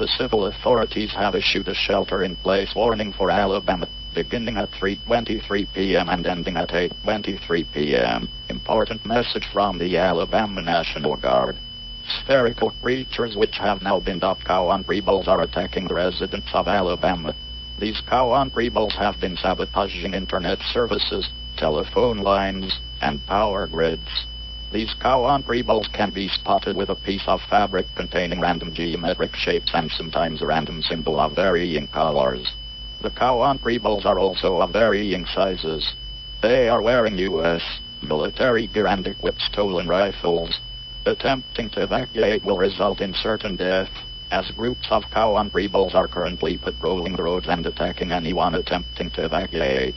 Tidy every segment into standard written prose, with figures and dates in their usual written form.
The civil authorities have issued a shelter-in-place warning for Alabama, beginning at 3:23 p.m. and ending at 8:23 p.m. Important message from the Alabama National Guard. Spherical creatures which have now been dubbed Countryballs are attacking the residents of Alabama. These Countryballs have been sabotaging internet services, telephone lines, and power grids. These Countryballs can be spotted with a piece of fabric containing random geometric shapes and sometimes a random symbol of varying colors. The Countryballs are also of varying sizes. They are wearing U.S. military gear and equipped stolen rifles. Attempting to evacuate will result in certain death, as groups of Countryballs are currently patrolling the roads and attacking anyone attempting to evacuate.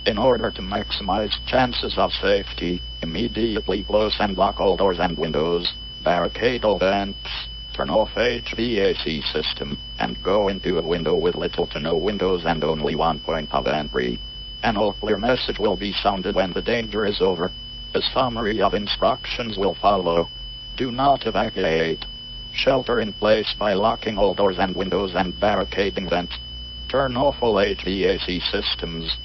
In order to maximize chances of safety, immediately close and lock all doors and windows, barricade all vents, turn off HVAC system, and go into a window with little to no windows and only one point of entry. An all-clear message will be sounded when the danger is over. A summary of instructions will follow. Do not evacuate. Shelter in place by locking all doors and windows and barricading vents. Turn off all HVAC systems.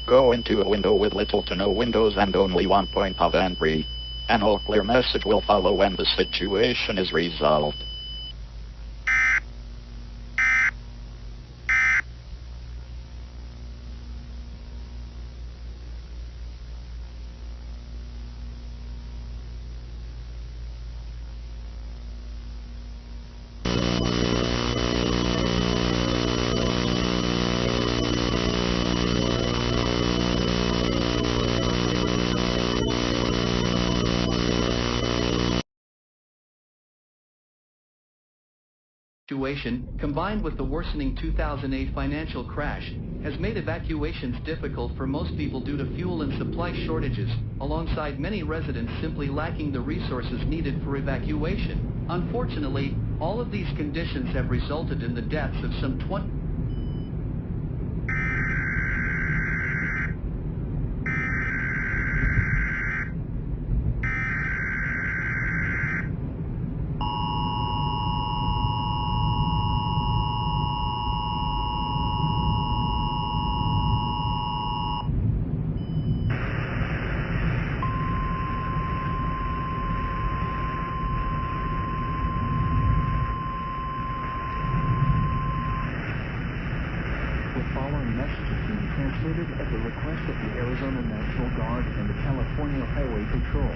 Go into a window with little to no windows and only one point of entry. An all-clear message will follow when the situation is resolved. Situation, combined with the worsening 2008 financial crash, has made evacuations difficult for most people due to fuel and supply shortages, alongside many residents simply lacking the resources needed for evacuation. Unfortunately, all of these conditions have resulted in the deaths of some 20 The following message is being transmitted at the request of the Arizona National Guard and the California Highway Patrol.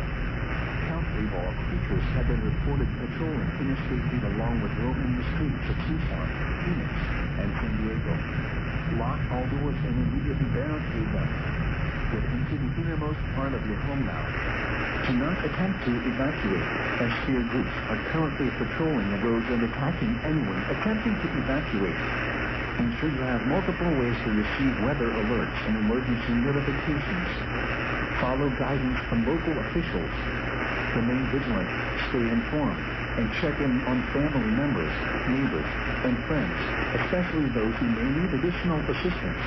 Country-ball creatures have been reported patrolling Interstate 8 along with roaming the streets of Tucson, Phoenix, and San Diego. Lock all doors and immediately barricade them. Get into the innermost part of your home now. Do not attempt to evacuate, as fear groups are currently patrolling the roads and attacking anyone attempting to evacuate. Ensure you have multiple ways to receive weather alerts and emergency notifications. Follow guidance from local officials. Remain vigilant, stay informed, and check in on family members, neighbors, and friends, especially those who may need additional assistance.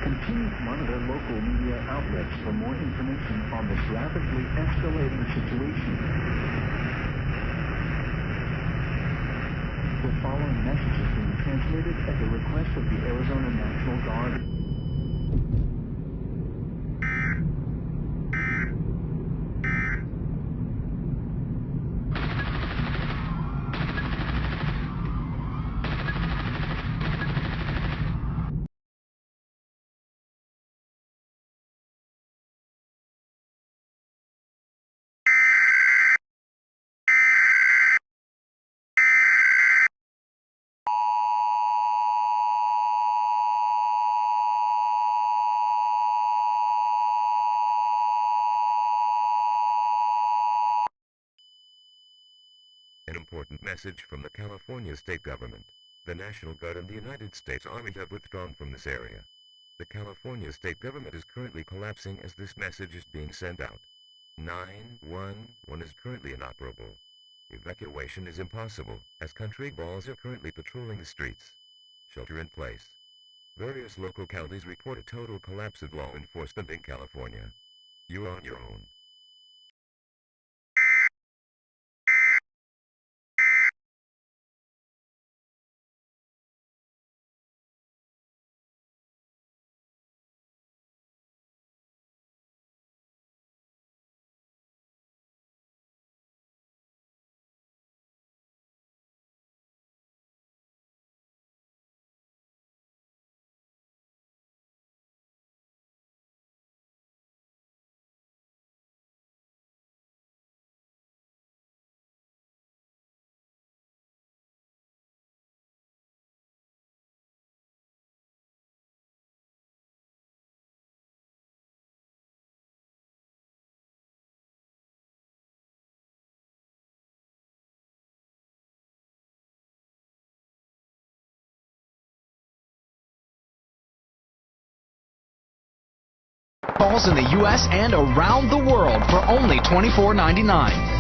Continue to monitor local media outlets for more information on this rapidly escalating situation. The following message is being transmitted at the request of the Arizona National Guard. An important message from the California state government. The National Guard and the United States Army have withdrawn from this area. The California state government is currently collapsing as this message is being sent out. 911 is currently inoperable. Evacuation is impossible, as Countryballs are currently patrolling the streets. Shelter in place. Various local counties report a total collapse of law enforcement in California. You're on your own. Calls in the U.S. and around the world for only $24.99.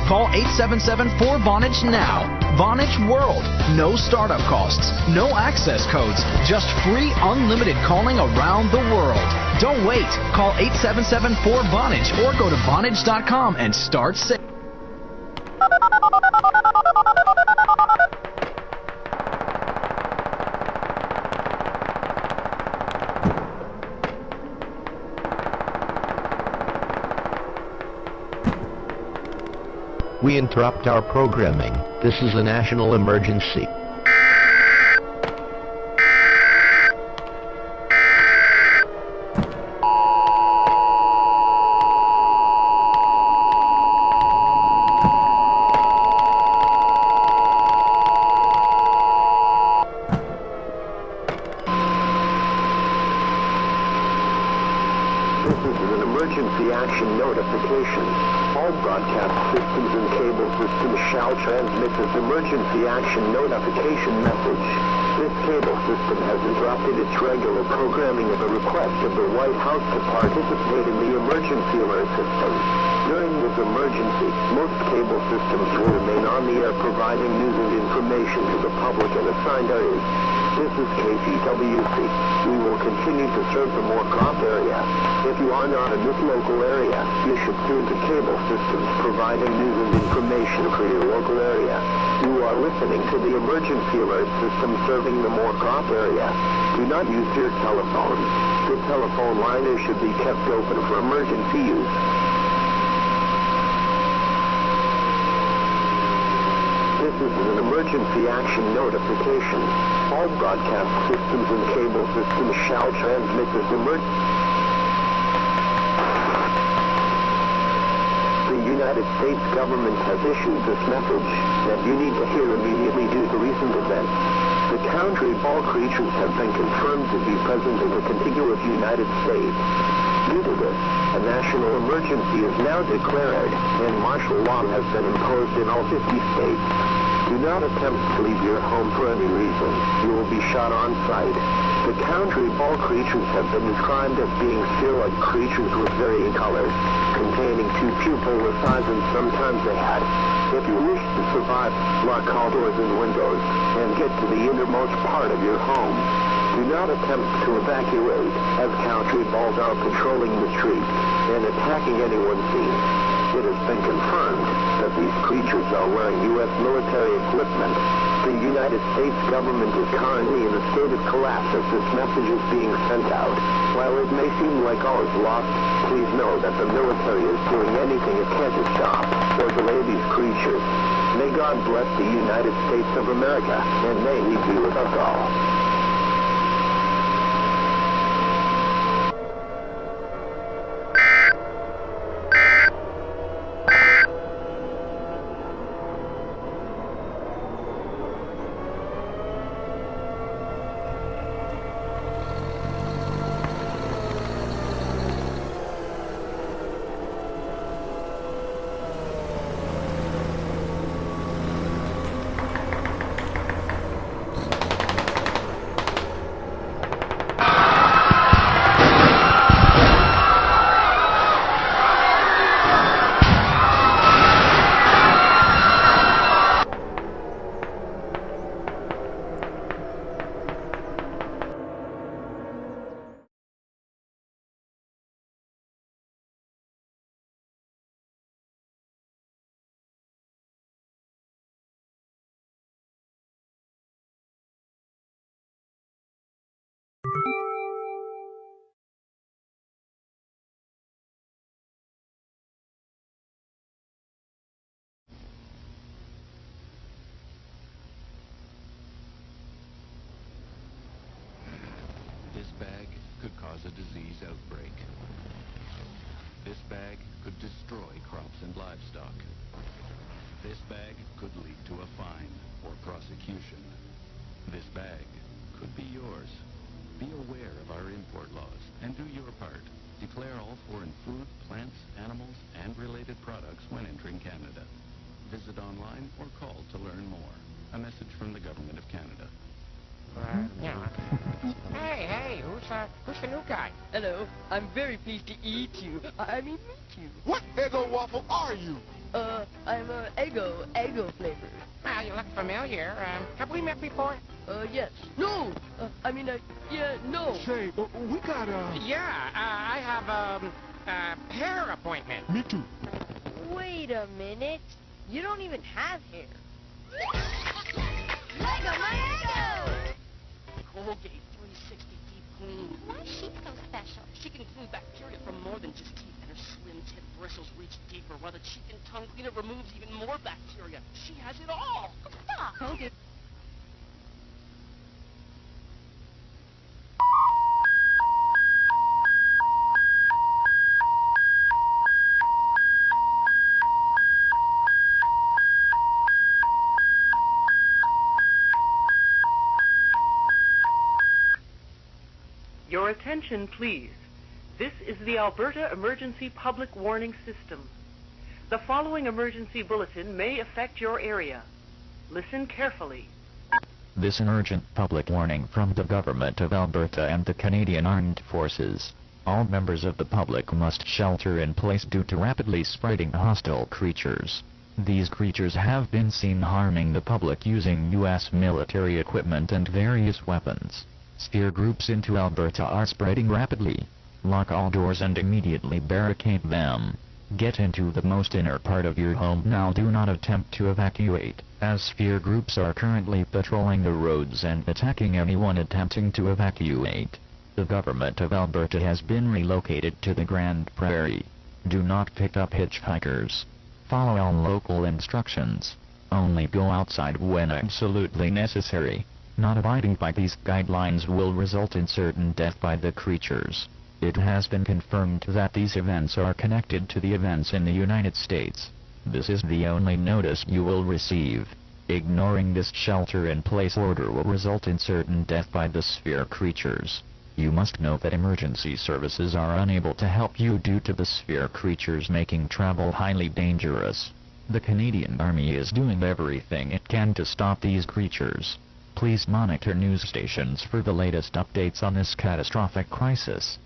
Call 877-4VONAGE now. Vonage World. No startup costs, no access codes, just free unlimited calling around the world. Don't wait. Call 877-4VONAGE or go to Vonage.com and start saving. We interrupt our programming. This is a national emergency. This is an emergency action notification. All broadcast systems and cable systems shall transmit this emergency action notification message. This cable system has interrupted its regular programming at the request of the White House to participate in the emergency alert system. During this emergency, most cable systems will remain on the air providing news and information to the public in assigned areas. This is KCWC. We will continue to serve the Moorcroft area. If you are not in this local area, you should tune to cable systems providing news and information for your local area. You are listening to the emergency alert system serving the Moorcroft area. Do not use your telephone. The telephone line should be kept open for emergency use. This is an emergency action notification. All broadcast systems and cable systems shall transmit this The United States government has issued this message that you need to hear immediately due to recent events. The Countryballs creatures have been confirmed to be present in the contiguous United States. Due to this, a national emergency is now declared, and martial law has been imposed in all 50 states. Do not attempt to leave your home for any reason. You will be shot on sight. The Countryballs creatures have been described as being sphere-like creatures with varying colors, containing 2 pupil-like eyes and sometimes a hat. If you wish to survive, lock all doors and windows, and get to the innermost part of your home. Do not attempt to evacuate, as Countryballs are patrolling the streets and attacking anyone seen. It has been confirmed that these creatures are wearing U.S. military equipment. The United States government is currently in a state of collapse as this message is being sent out. While it may seem like all is lost, please know that the military is doing anything it can to stop or delay these creatures. May God bless the United States of America, and may He be with us all. This bag could cause a disease outbreak. This bag could destroy crops and livestock. This bag could lead to a fine or prosecution. This bag could be yours. Be aware of our import laws and do your part. Declare all foreign food, plants, animals, and related products when entering Canada. Visit online or call to learn more. A message from the Government of Canada. Hey, who's the new guy? Hello, I'm very pleased to eat you. I mean, meet you. What Eggo waffle are you? I'm Eggo flavor. Ah, you look familiar. Have we met before? Yes. No! Yeah, no. Say, we got Yeah, I have a hair appointment. Me too. Wait a minute. You don't even have hair. Lego, my Eggo! Colgate 360 Deep Clean. Why is she so special? She can clean bacteria from more than just teeth, and her slim tip bristles reach deeper, while the cheek and tongue cleaner removes even more bacteria. She has it all. Stop. Colgate. Your attention, please. This is the Alberta Emergency Public Warning System. The following emergency bulletin may affect your area. Listen carefully. This an urgent public warning from the Government of Alberta and the Canadian Armed Forces. All members of the public must shelter in place due to rapidly spreading hostile creatures. These creatures have been seen harming the public using U.S. military equipment and various weapons. Sphere groups into Alberta are spreading rapidly. Lock all doors and immediately barricade them. Get into the most inner part of your home now. Do not attempt to evacuate, as sphere groups are currently patrolling the roads and attacking anyone attempting to evacuate. The Government of Alberta has been relocated to the Grand Prairie. Do not pick up hitchhikers. Follow all local instructions. Only go outside when absolutely necessary. Not abiding by these guidelines will result in certain death by the creatures. It has been confirmed that these events are connected to the events in the United States. This is the only notice you will receive. Ignoring this shelter-in-place order will result in certain death by the sphere creatures. You must know that emergency services are unable to help you due to the sphere creatures making travel highly dangerous. The Canadian Army is doing everything it can to stop these creatures. Please monitor news stations for the latest updates on this catastrophic crisis.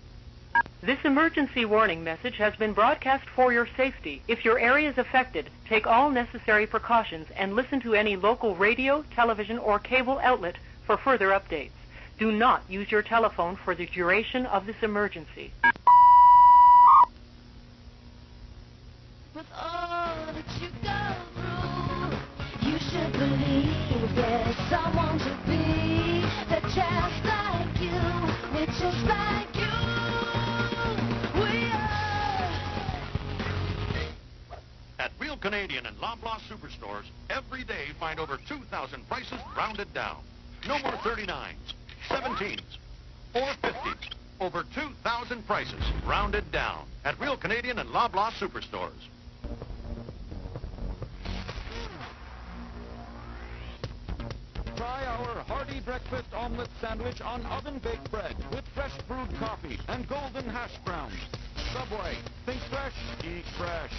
This emergency warning message has been broadcast for your safety. If your area is affected, take all necessary precautions and listen to any local radio, television, or cable outlet for further updates. Do not use your telephone for the duration of this emergency. With all that you go through, you should believe there's someone to be that just like you, we're just like you. We are. At Real Canadian and Loblaw Superstores, every day find over 2,000 prices rounded down. No more 39s, 17s, or 50s. Over 2,000 prices rounded down at Real Canadian and Loblaw Superstores. Try our hearty breakfast omelet sandwich on oven-baked bread with fresh brewed coffee and golden hash browns. Subway, think fresh, eat fresh.